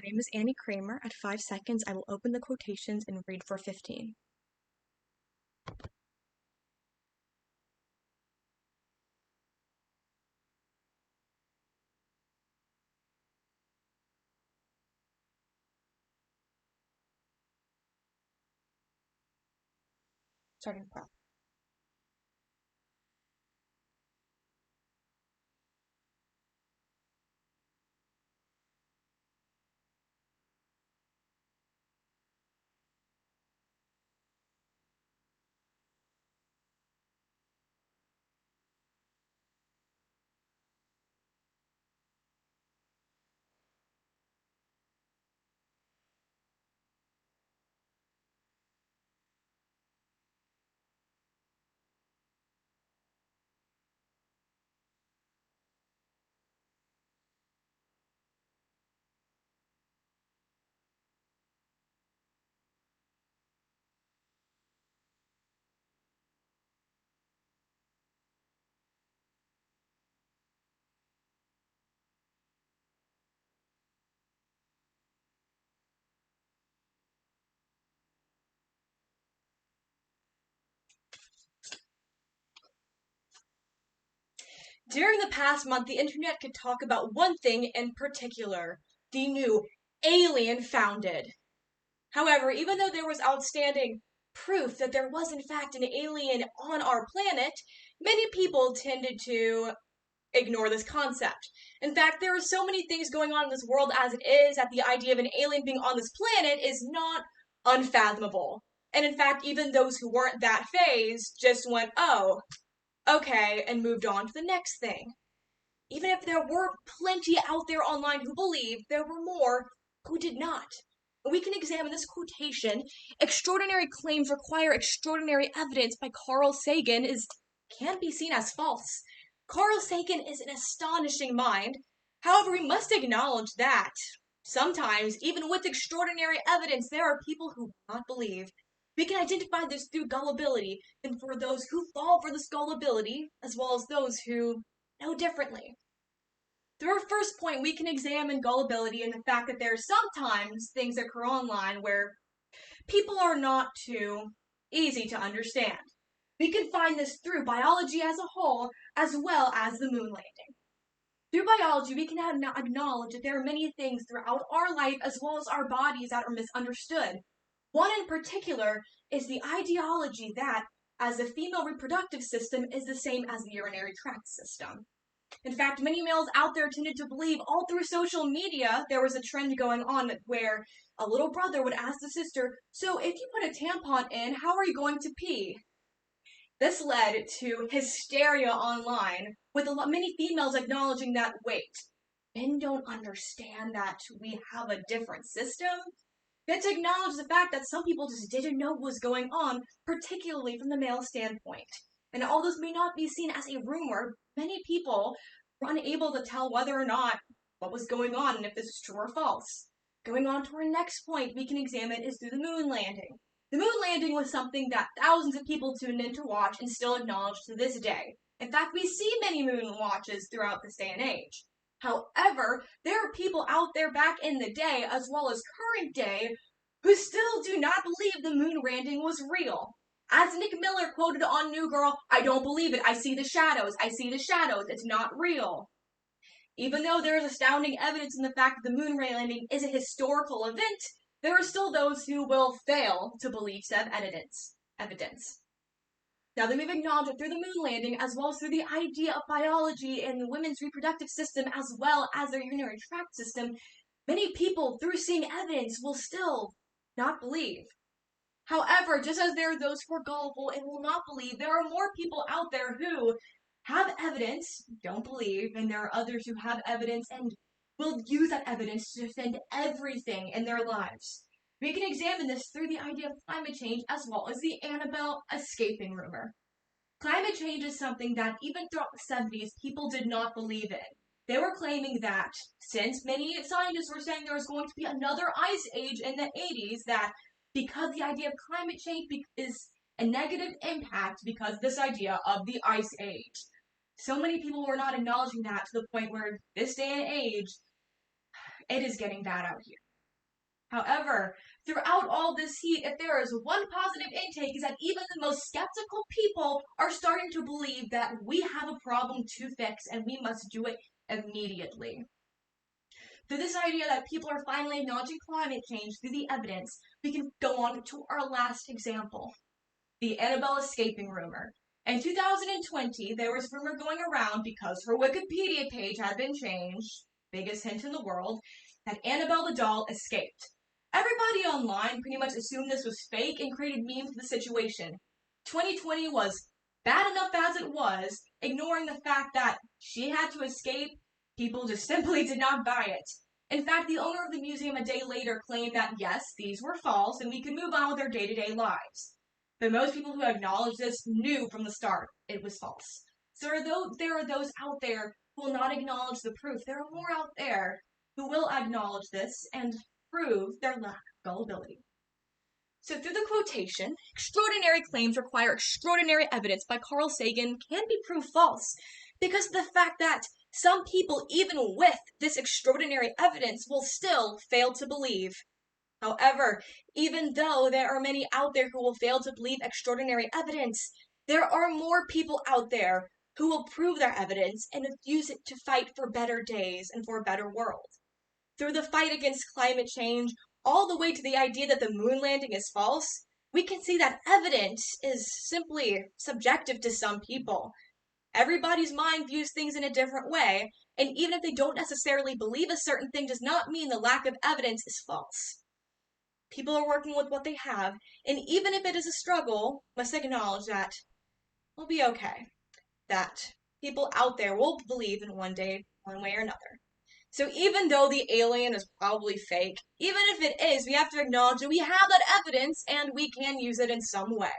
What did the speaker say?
name is Annie Cramer. At 5 seconds, I will open the quotations and read for 15. Starting prop. During the past month, the internet could talk about one thing in particular: the new alien founded. However, even though there was outstanding proof that there was in fact an alien on our planet, many people tended to ignore this concept. In fact, there are so many things going on in this world as it is that the idea of an alien being on this planet is not unfathomable. And in fact, even those who weren't that phased just went, oh, okay, and moved on to the next thing. Even if there were plenty out there online who believed, there were more who did not. We can examine this quotation: extraordinary claims require extraordinary evidence, by Carl Sagan, can't be seen as false. Carl Sagan is an astonishing mind. However, we must acknowledge that sometimes, even with extraordinary evidence, there are people who will not believe. We can identify this through gullibility, and for those who fall for this gullibility, as well as those who know differently. Through our first point, we can examine gullibility and the fact that there are sometimes things that occur online where people are not too easy to understand. We can find this through biology as a whole, as well as the moon landing. Through biology, we can acknowledge that there are many things throughout our life, as well as our bodies, that are misunderstood. One in particular is the ideology that, as the female reproductive system is the same as the urinary tract system. In fact, many males out there tended to believe, all through social media, there was a trend going on where a little brother would ask the sister, so if you put a tampon in, how are you going to pee? This led to hysteria online, with many females acknowledging that, wait, men don't understand that we have a different system? They had to acknowledge the fact that some people just didn't know what was going on, particularly from the male standpoint. And although this may not be seen as a rumor, many people were unable to tell whether or not what was going on and if this is true or false. Going on to our next point we can examine is through the moon landing. The moon landing was something that thousands of people tuned in to watch and still acknowledge to this day. In fact, we see many moon watches throughout this day and age. However, there are people out there back in the day, as well as current day, who still do not believe the moon landing was real. As Nick Miller quoted on New Girl, I don't believe it. I see the shadows. I see the shadows. It's not real. Even though there is astounding evidence in the fact that the moon landing is a historical event, there are still those who will fail to believe said evidence. Now that we've acknowledged it through the moon landing, as well as through the idea of biology and women's reproductive system, as well as their urinary tract system, many people, through seeing evidence, will still not believe. However, just as there are those who are gullible and will not believe, there are more people out there who have evidence, don't believe, and there are others who have evidence and will use that evidence to defend everything in their lives. We can examine this through the idea of climate change, as well as the Annabelle escaping rumor. Climate change is something that even throughout the 70s people did not believe in. They were claiming that, since many scientists were saying there was going to be another ice age in the 80s, that because the idea of climate change is a negative impact because this idea of the ice age. So many people were not acknowledging that, to the point where this day and age, it is getting bad out here. However, throughout all this heat, if there is one positive intake, is that even the most skeptical people are starting to believe that we have a problem to fix and we must do it immediately. Through this idea that people are finally acknowledging climate change through the evidence, we can go on to our last example, the Annabelle escaping rumor. In 2020, there was rumor going around because her Wikipedia page had been changed, biggest hint in the world, that Annabelle the doll escaped. Everybody online pretty much assumed this was fake and created memes of the situation. 2020 was bad enough as it was, ignoring the fact that she had to escape. People just simply did not buy it. In fact, the owner of the museum a day later claimed that yes, these were false and we could move on with their day-to-day lives. But most people who acknowledge this knew from the start it was false. So there are those out there who will not acknowledge the proof. There are more out there who will acknowledge this and prove their lack of gullibility. So through the quotation, extraordinary claims require extraordinary evidence by Carl Sagan can be proved false because of the fact that some people, even with this extraordinary evidence, will still fail to believe. However, even though there are many out there who will fail to believe extraordinary evidence, there are more people out there who will prove their evidence and use it to fight for better days and for a better world. Through the fight against climate change, all the way to the idea that the moon landing is false, we can see that evidence is simply subjective to some people. Everybody's mind views things in a different way, and even if they don't necessarily believe a certain thing does not mean the lack of evidence is false. People are working with what they have, and even if it is a struggle, must acknowledge that we'll be okay. That people out there will believe in one day, one way or another. So even though the alien is probably fake, even if it is, we have to acknowledge that we have that evidence and we can use it in some way.